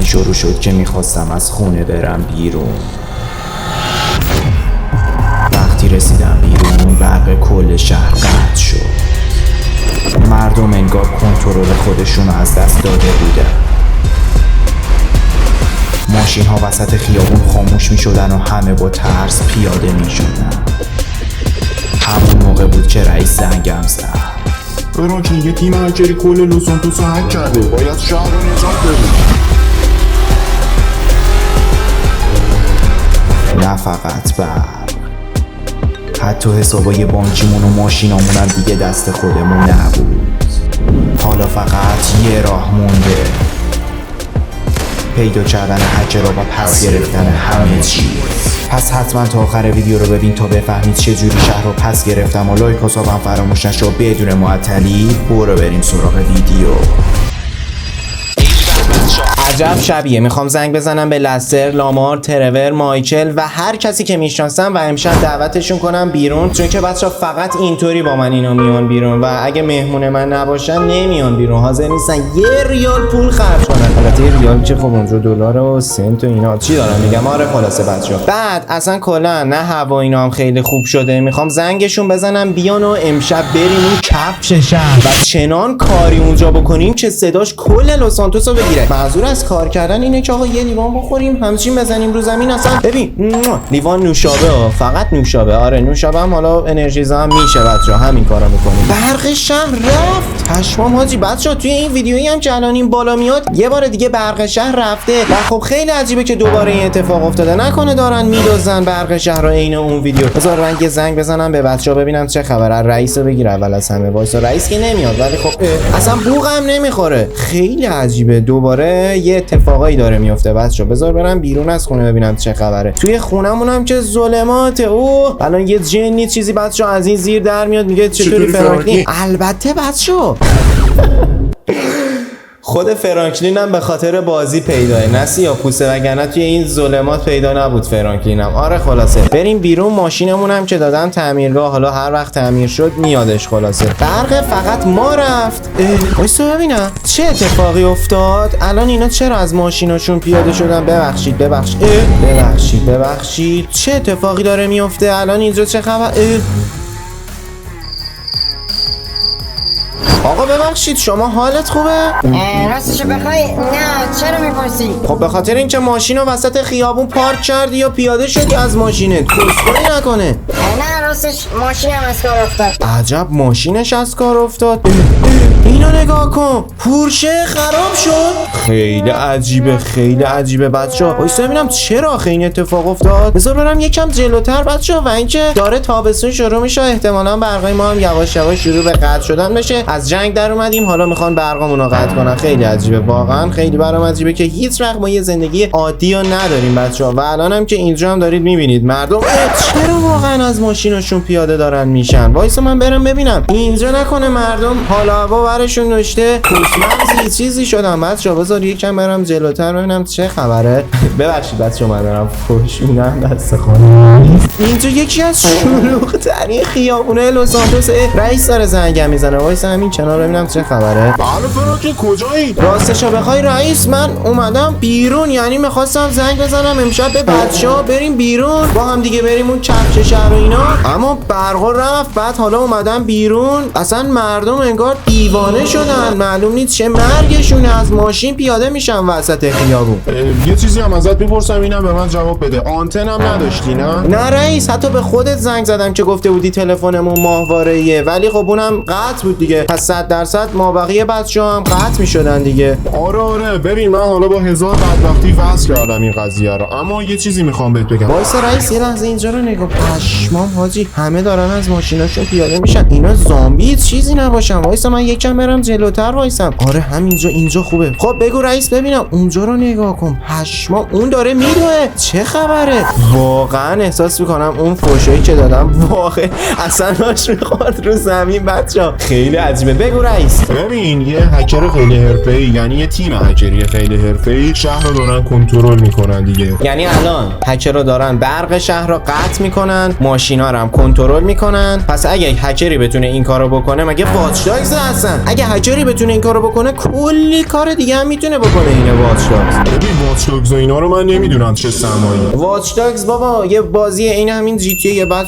شروع شد که میخواستم از خونه برم بیرون. وقتی رسیدم بیرون برق کل شهر قطع شد. مردم انگار کنترل خودشون از دست داده بودن. ماشین ها وسط خیابون خاموش می شدن و همه با ترس پیاده می شدن. همون موقع بود که رئیس زنگم زد. فرانکلین یه تیم هکری کل لس سانتوس رو هک کرده، باید شهر رو نجات بدیم. نه فقط برق، حتی حسابای بانکیمون و ماشینامون هم دیگه دست خودمون نبود. حالا فقط یه راه مونده: پیدا کردن هکرها و پس گرفتن همه چیز. پس حتما تا آخر ویدیو رو ببین تا بفهمید چجوری شهر رو پس گرفتم و لایک و سابم فراموش نشو. بدون معطلی برو بریم سراغ ویدیو. عجب شبیه. میخوام زنگ بزنم به لستر، لامار، ترور، مایکل و هر کسی که میشناسم و امشب دعوتشون کنم بیرون، چون که بچه‌ها فقط اینطوری با من اینا میان بیرون و اگه مهمون من نباشن نمیان بیرون، حاضر نیستن یه ریال پول خرج کنن. البته ریال که خب اونجا دلار و سنت و اینا چی دارم میگم. آره خلاصه بچه‌ها بعد اصلا کلا نه هوا اینا هم خیلی خوب شده. میخوام زنگشون بزنم بیان و امشب بریم اون کفش شهر و چنان کاری اونجا بکنیم که صداش کل لس سانتوس رو بگیره. منظور از کار کردن اینه که آقا یه لیوان بخوریم همچین بزنیم رو زمین. اصلا ببین لیوان نوشابه ها، فقط نوشابه. آره نوشابه هم حالا انرژیزا هم میشه بچه‌ها، همین کارا میکنیم. برق شهر رفت. پشمام حاجی. بچه‌ها توی این ویدیویی هم که الان این بالا میاد یه بار دیگه برق شهر رفته و خب خیلی عجیبه که دوباره این اتفاق افتاده. نکنه دارن میدوزن برق شهر رو عین اون ویدیو. بذار من یه زنگ بزنم به بچه‌ها ببینم چه خبره. رئیس رو بگیر اول از همه. وایسا رئیس که نمیاد ولی خب اصلا بوقم نمیخوره. خیلی عجیبه. دوباره یه اتفاقایی داره میفته بچه‌ها. بذار برم بیرون از خونه ببینم چه خبره. توی خونمون هم که ظلماته. اوه الان یه جنی چیزی بچه‌ها از این زیر در میاد میگه چطوری فرانکلین. البته بچه‌ها خود فرانکلین هم به خاطر بازی پیداه، نه سیاه‌پوسته، وگرنه توی این ظلمات پیدا نبود فرانکلین هم. آره خلاصه بریم بیرون. ماشینمون هم که دادم تعمیرگاه، حالا هر وقت تعمیر شد میادش. خلاصه برق فقط ما رفت. وایسا ببینم چه اتفاقی افتاد. الان اینا چرا از ماشیناشون پیاده شدن؟ ببخشید چه اتفاقی داره میفته الان اینجا؟ چه خبر؟ آقا ببخشید شما حالت خوبه؟ راستشو بخوای نه چرا میپرسی؟ خب به خاطر اینکه ماشین رو وسط خیابون پارک کردی یا پیاده شدی از ماشینت. کسخوری نکنه. نه راستش ماشینم از کار افتاد. عجب ماشینش از کار افتاد. اینو نگاه کن، پورشه خراب شد. خیلی عجیبه بچه‌ها. وایسا ببینم چرا آخه این اتفاق افتاد. بذار برم یکم جلوتر بچه‌ها. و اینکه داره تابستون شروع میشه، احتمالاً برقای ما هم یواش یواش شروع به قطع شدن بشه. از جنگ در اومدیم حالا میخوان برقامون رو قطع کنن. خیلی عجیبه واقعا. خیلی برام عجیبه که هیچ وقت ما یه زندگی عادی رو نداریم بچه‌ها. و الانم که اینجا هم دارید میبینید مردم چرا واقعا از ماشیناشون پیاده دارن میشن. وایسا من برم ببینم اینجا نکنه مردم حالا هوا برشون نوشته کوسمغزی چیزی شدن. بچه‌ها بذار یکم برم جلوتر ببینم چه خبره. ببخشید بچه‌ها من دارم فحش میدم دست خودم. اینجا یکی از شلوغ‌ترین خیابونای لس سانتوس. رئیس داره زنگ میزنه. وایسا همین کنار ببینم چه خبره. بله فرانکلین کجایی؟ راستشو بخوای رئیس من اومدم بیرون، یعنی میخواستم زنگ بزنم امشب به بچه‌ها بریم بیرون با هم دیگه بریم اون کفش شهر و اینا، اما برق رفت. بعد حالا اومدم بیرون اصلا مردم انگار دیوانه شدن. معلوم نیست چه مرگشونه از ماشین پیاده میشن وسط خیابون. یه چیزی هم ازت بپرسم اینم به من جواب بده. آنتن هم نداشتی نه رئیس، حتی به خودت زنگ زدم که گفته بودی تلفنمون ماهواره‌ایه، ولی خب اونم قطع بود دیگه. پس 100% ما بقیه بچه‌ها هم قطع می‌شدن دیگه. آره ببین من حالا با هزار بدبختی وصل کردم این قضیه رو، اما یه چیزی میخوام بهت بگم. وایسا رئیس یه لحظه اینجا رو نگاه. پشمام حاجی، همه دارن از ماشیناشون پیاده میشن. اینا زامبی چیزی نباشن. وایسا من یکم برم جلوتر وایسم. آره همینجا، اینجا خوبه. خب بگو رئیس ببینم اونجا رو نگاه کن. پشمام اون داره میدوه. چه خبره؟ واقعا احساس میکنم اون فوشایی که دادم واقعا اصلا راش میخورد رو زمین. بچه‌ها خیلی عجیبه. بگو رئیس. ببین یه هکر خیلی حرفه‌ای، یعنی یه تیم هکری خیلی حرفه‌ای شهر رو دارن کنترل میکنن دیگه. یعنی الان هکر رو دارن برق شهر رو قطع میکنن، ماشینا رو هم کنترل میکنن. پس اگه هکری بتونه این کارو بکنه مگه واچ داگز هستن؟ اگه هکری بتونه این کارو بکنه کلی کار دیگه هم میتونه بکنه. اینه واچ داگز. ببین واچ داگز و اینا رو من نمیدونم چه سمایی. واچ داگز بابا یه بازیه، این همین جی تی بعد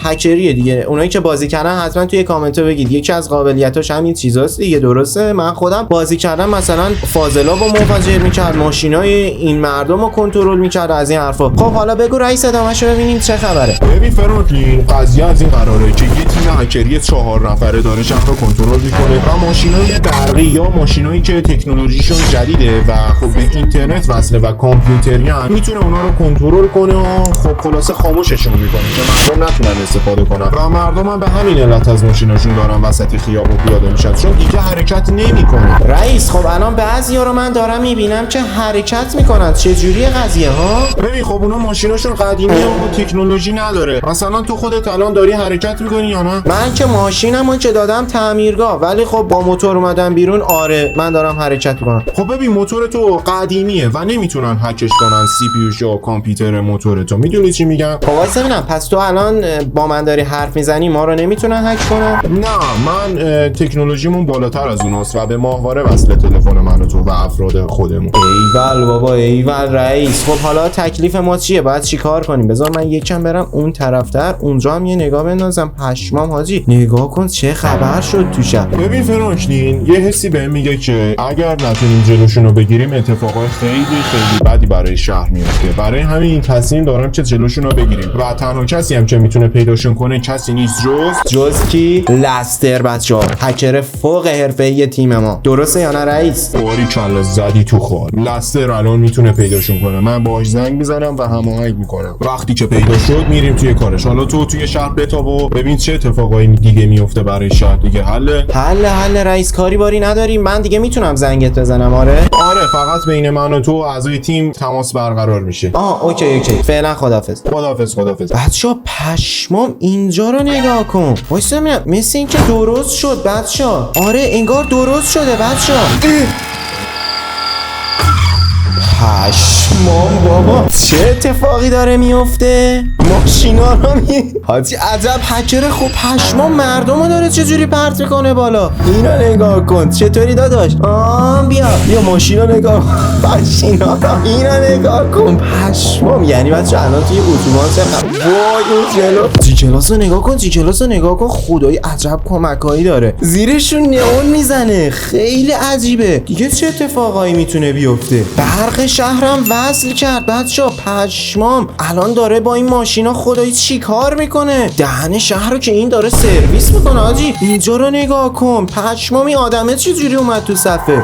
هکریه دیگه. اونایی که بازی کردن حتما توی کامنت بگید یکی از قابلیتاش همین چیزاست دیگه. درسته؟ من خودم بازی کردم، مثلا فاضلاب رو منفجر میکرد، ماشینای این مردم رو کنترل میکرد، از این حرفا. خب حالا بگو رئیس ادامه‌شو ببینیم چه خبره. ببین فرانکلین قضیه از این قراره که یه تیم هکری 4 نفره داره شهر رو کنترل میکنه و ماشینای برقی یا ماشینایی که تکنولوژیشون جدیده و خب به اینترنت وصله و کامپیوتریان میتونه اونا رو کنترل کنه و خب خلاصه خاموششون میکنه که مردم نتونن استفاده کنن و مردم هم به همین علت از ماشیناشون دارن وسط خیابون پیاده میشن چون دیگه حرکت نمیکنه. رئیس خب الان بعضیا رو من دارم میبینم که حرکت میکنن. چه جوری قضیه ها؟ ببین خب اونا ماشیناشون قدیمیه و تکنولوژی نداره. مثلا تو خودت الان داری حرکت میکنی یا نه؟ من که ماشینمو که دادم تعمیرگاه، ولی خب با موتور اومدم بیرون. آره من دارم حرکت میکنم. خب ببین موتور تو قدیمیه و نمیتونن هکش کنن سی پی یو یا کامپیوتر موتور تو. میدونی چی میگم؟ خب واسه ببینم پس تو الان با من داری حرف میزنی ما رو نمیتونن هک کنن؟ نه من تکنولوژیمون بالاتر از اوناست و به ماهواره وصل تلفن من و تو و افراد خودمون. ایول بابا ایول رئیس. خب حالا تکلیف ما چیه؟ باید چیکار کنیم؟ بذار من یکم برم اون طرفتر، اونجا هم یه نگاه بندازم. پشمام حاجی نگاه کن چه خبر شد تو شهر. ببین فرانکلین یه حسی بهم میگه که اگر نتونیم جلوشون رو بگیریم اتفاقای خیلی بدی برای شهر میفته. برای همین تصمیم دارم که جلوشون رو بگیریم و تنها کسی هم که میتونه پیداشون کنه کسی نیست جز کی؟ لستر بچه‌ها، هکر فوق حرفه‌ای تیم ما. درسته یا نه رئیس؟ باری کلا زدی تو خال. لستر الان میتونه پیداشون کنه. من باهاش زنگ میزنم و هماهنگ میکنم. وقتی که پیدا شد میریم توی کارش. حالا تو توی شهر بتاب و ببین چه اتفاقایی دیگه میفته برای شهر دیگه. حل رئیس کاری باری نداریم. من دیگه میتونم زنگت بزنم. آره فقط بین من و تو اعضای تیم تماس برقرار میشه. اوکی فعلا خدافظ. بچه‌ها پشمام اینجا رو نگاه کن. وایسا ببینم مثل این که درست شد بچه‌ها. آره انگار درست شده بچه‌ها. پشمام بابا چه اتفاقی داره میفته؟ ماشینا رو حاجی عجب هکر. خوب پشمام مردم رو داره چجوری پرت میکنه بالا. اینا نگاه کن چطوری داداش. بیا ماشینا نگاه ماشینا اینا نگاه کن. پشمام یعنی بچه الان توی اتوبان وای اون جی کلاس رو نگاه کن. خدای عجب کمکایی داره. زیرشون نئون میزنه. خیلی عجیبه. دیگه چه اتفاقایی میتونه بیفته؟ برق شهرم وصل کرد بچه‌ها. پشمام الان داره با این ماشینا خدایی چی کار میکنه؟ دهن شهر رو که این داره سرویس میکنه حاجی. اینجا رو نگاه کن. پشمام این آدمه چجوری اومد تو صفحه؟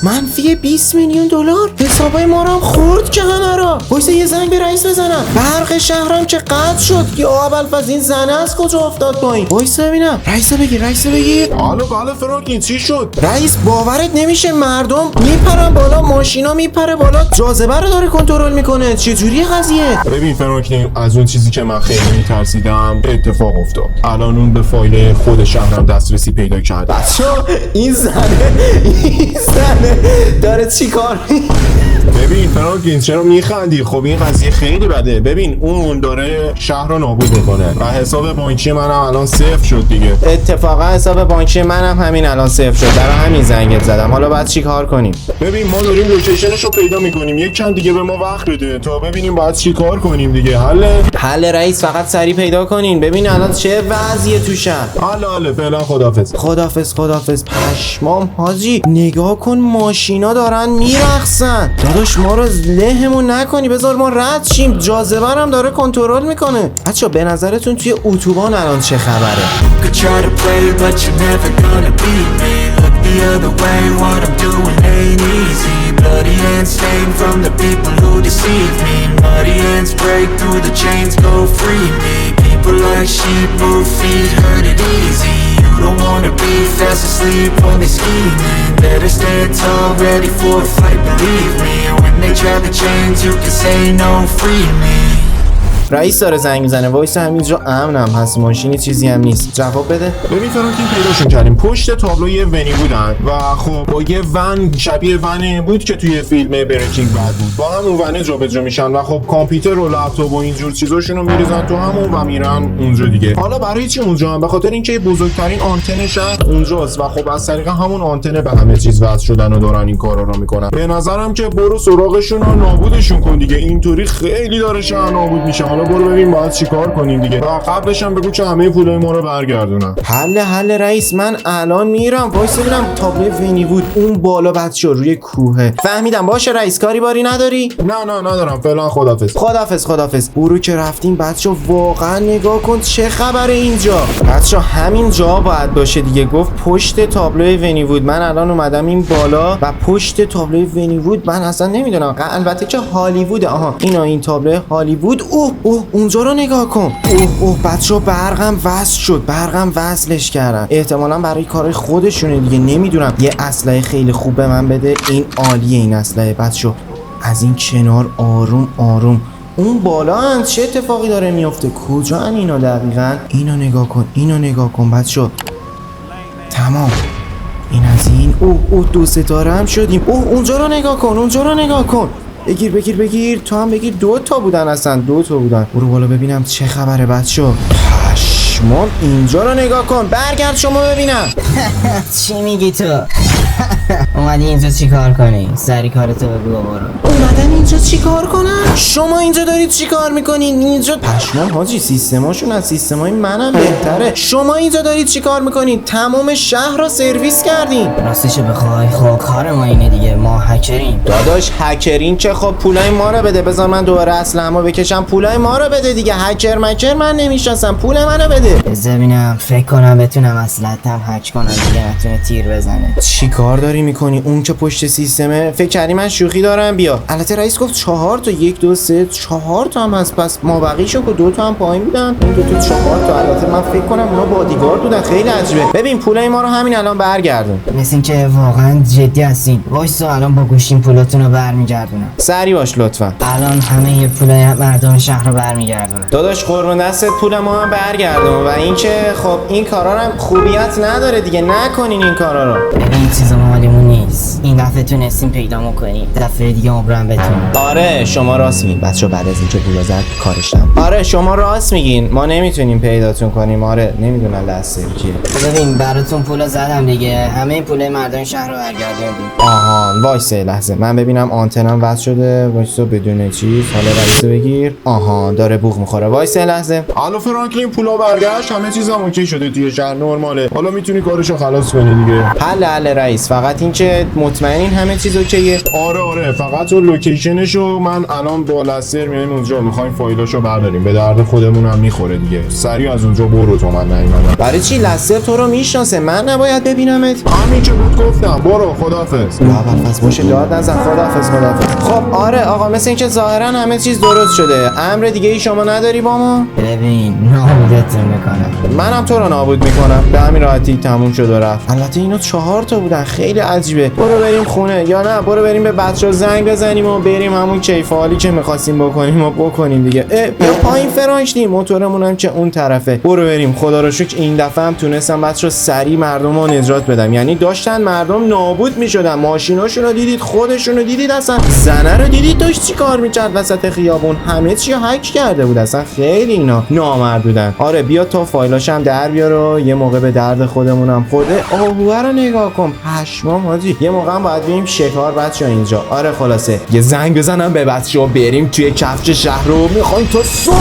منفی 20 میلیون دلار. حسابای ما رو هم خورد که همه را. وایسا یه زنگ به رئیس بزنم. برق شهرم که قطع شد. یا ابوالفضل این زنه از کجا افتاد پایین؟ وایسا ببینم. رئیس بگیر. بله فرانکلین چی شد؟ رئیس باورت نمیشه مردم میپرن بالا، ماشینا میپره بالا، جاذبه رو داره کنترل میکنه. چه جوریه قضیه؟ ببین فرانکلین از اون چیزی که من خیلی میترسیدم اتفاق افتاد. الان اون به فایل خود شهرم دسترسی پیدا کرد. بچه‌ها این زنه داره چی کار ببین فرانکلین چرا میخندی؟ خب این قضیه خیلی بده. ببین اون داره شهر رو نابود میکنه و حساب بانکی منم الان صفر شد دیگه. اتفاقا حساب بانکی منم همین الان صفر شد. برای همین زنگت زدم. حالا بعد چی کار کنیم؟ ببین ما داریم لوکیشنش رو پیدا میکنیم. یک چند دیگه به ما وقت بده تا ببینیم باید چی کار کنیم دیگه. حل رئیس فقط سریع پیدا کنین. ببین الان چه وضعیه تو شهر. حل فعلا خدافظ. پشمام حاجی نگاه کن ماشینا دارن میرقصن. داداش ما رو لهمون نکنی. بذار ما رد شیم. جاذبه هم داره کنترل میکنه. بچا به نظرتون توی اتوبان الان چه خبره؟ The other way, what I'm doing ain't easy. Bloody hands stained from the people who deceive me. Muddy hands break through the chains, go free me. People like sheep move feet, hurt it easy. You don't wanna be fast asleep when they scheming. Better stand tall, ready for a fight, believe me. And when they try the chains, you can say no, free me. رئیس داره زنگ میزنه. وایس همینجا امنم هست، ماشینی چیزی هم نیست. جواب بده. ببین فرانکلین پیداشون کردیم، پشت تابلوی ونی بودن و خب با یه ون شبیه ون بود که توی فیلم بریکینگ بد بود، با همون ون جابجا میشن و خب کامپیوتر و لپتاپ و اینجور چیزاشونو میریزن تو همون و میرن اونجا دیگه. حالا برای چی اونجا هم؟ به خاطر اینکه بزرگترین آنتن شهر اونجاست و خب از طریق همون آنتن به همه چیز وصل شدن و دارن این کارا رو میکنن. به نظرم که برو سراغشون و نابودشون کن دیگه، اینطوری خیلی داره شهر نابود میشه. حالا برو ببین باید چیکار کنیم دیگه و قبلش هم بگو که همه پولای ما رو برگردونن. حل رئیس، من الان میرم. وایس ببینم تابلو ونی بود اون بالا بچا روی کوهه. فهمیدم. باشه رئیس، کاری باری نداری؟ نه ندارم فعلا. خدافظ. برو که رفتیم بچا. واقعا نگاه کن چه خبره اینجا بچا. همین جا باید باشه دیگه. گفت پشت تابلو ونی بود. من الان اومدم این بالا و پشت تابلو ونی بود من اصلا نمیدونم. البته که هالیووده. آها این تابلو هالیوود. اوه اونجا رو نگاه کن. اوه بچا برقم وصل شد. برقم وصلش کردن. احتمالاً برای کارهای خودشونه دیگه. نمیدونم. یه اسلحه خیلی خوب به من بده. این عالیه این اسلحه بچا. از این کنار آروم. اون بالا چه اتفاقی داره میفته؟ کجا اینا دقیقاً؟ اینو نگاه کن بچا. تمام. این از این. اوه 2 ستاره هم شدیم. اونجا رو نگاه کن. بگیر. تو هم بگیر. 2 تا بودن اصلا. 2 تا بودن. برو بالا ببینم چه خبره بچا. پشمام. اینجا رو نگاه کن. برگرد شما ببینم. چی میگی تو؟ اومدی اینجا چی کار کنی؟ سری کارتو بگو برو. اومدن اینجا چی کار کنن؟ شما اینجا دارید چی کار میکنین؟ اینجا پشمام حاجی، سیستماشون از سیستمای منم بهتره. شما اینجا دارید چی کار میکنین؟ تمام شهر رو سرویس کردین. راستشو بخوای خب کار ما اینه دیگه، ما هکریم. داداش هکرین که خب پولای ما رو بده. بذار من دوباره اسلحه‌مو بکشم. پولای ما رو بده دیگه. هکر من نمیشناسم. پول منو بده. ببینم فکر کنم بتونم اصلتم هک کنم دیگه نتونه تیر بزنه. چی کار داری میکنی؟ اون که پشت سیستمه. فکر کردی من شوخی دارم؟ بیا. البته رئیس گفت 4 تا. 1 2 3 4 تا هم هست. پس ما بقیشو که 2 تا هم پایین بودن. اون 2 تا 4 تا. البته من فکر کنم اونا بادیگارد بودن. خیلی عجیبه. ببین پولای ما رو همین الان برگردون. مثل اینکه واقعا جدی هستین. وایسا الان با گوشیم پولاتون رو برمیگردونم. سری باش لطفا. الان همه پولای مردم شهر رو برمیگردونم. داداش قربون دستت پول ما هم برگردون. و اینکه خب این کارا هم خوبیت نداره دیگه. نکنین این کارا رو. این چیزا مالیمون نیست. این دفعه تونستیم پیدا کنیم. دفعه دیگه عمرم بتونیم. آره شما راست میگین بچا. بعد از اینکه پول زد کارش نم. آره شما راست میگین. ما نمیتونیم پیداتون کنیم. آره نمیدونم لسه کیه. ببین براتون پول زدم دیگه. همه این پول مردم شهر رو برگردوندیم. آها وایسه لحظه من ببینم آنتنم وصل شده. وایسا بدون چیز. حالا رئیسو بگیر. آها داره بوق میخوره. وایسه لحظه. حالا فرانکلین پولا برگشت، همه چیزم اوکی شده توی شهر، نرماله. حالا میتونی کارشو خلاص کنی دیگه. حل رئیس. فقط اینکه مطمئنین همه چیز اوکیه. آره فقط اون لوکیشنشو من الان با لستر میایم اونجا، میخوایم فایلاشو برداریم. به درد خودمون هم میخوره دیگه. سریع از اونجا برو. تو من نیومدم. برای چی؟ لستر تو رو میشناسه. من نباید ببینمت؟ همین که بود گفتم. برو خدافظ. پس باشه داد نزن. خداحافظ. خب آره آقا مثل اینکه ظاهرا همه چیز درست شده. امر دیگه ای شما نداری با ما؟ ببین نابودتون میکنم. منم تو رو نابود میکنم. به همین راحتی تموم شد و رفت. البته اینا 4 تا بودن. خیلی عجیبه. برو بریم خونه یا نه برو بریم به بچه‌ها زنگ بزنیم و بریم همون کیف حالی که می‌خواستیم بکنیم و بکنیم دیگه. بیا پایین فرانکلین. موتورمون هم که اون طرفه. برو بریم. خدا رو شکر این دفعه هم تونستم بچه‌ها سریع مردم رو نجات بدم. یعنی داشتن مردم نابود می‌شدن. ماشیناشون رو دیدید، خودشون رو دیدید، اصلا زنه رو دیدید داشت چیکار می‌کرد وسط خیابون. همه چی رو هک کرده بود. اصلا خیلی اینا نامرد بودن. آره بیا تا فایلاش هم در بیار و یه موقع به درد خودمونم خوده. آهوه رو نگاه کن. پشمام حاجی. یه موقع هم باید بریم شکار بچه‌ها اینجا. آره خلاصه یه زنگ بزنم به بچه‌ها بریم توی کفش شهر رو می‌خوایم تا صبح.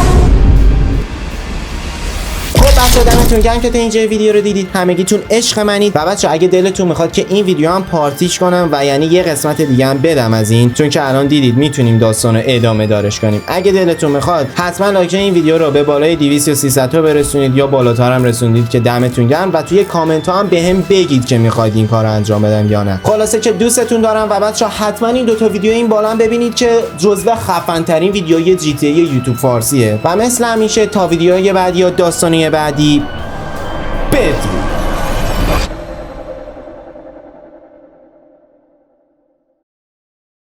بچه‌ها دمتون گرم که تا اینجا ویدیو رو دیدید. همگیتون عشق منید. و بچه‌ها اگه دلتون میخواد که این ویدیو هم پارتیش کنم و یعنی یه قسمت دیگه هم بدم از این، چون که الان دیدید میتونیم داستان رو ادامه دارش کنیم. اگه دلتون میخواد حتما لایک این ویدیو رو به بالای 200 یا 300 تا برسونید یا بالاتر هم رسوندید که دمتون گرم. و توی کامنت ها هم بهم بگید که میخواید این کارو انجام بدم یا نه. خلاصه که دوستتون دارم. و بچه‌ها حتما این 2 تا ویدیو این بالا هم ببینید که جزو خفن ترین ویدیوهای GTA یوتیوب فارسیه. و مثل همیشه تا ویدیوهای بعدی یا داستانی بعدی بدرود.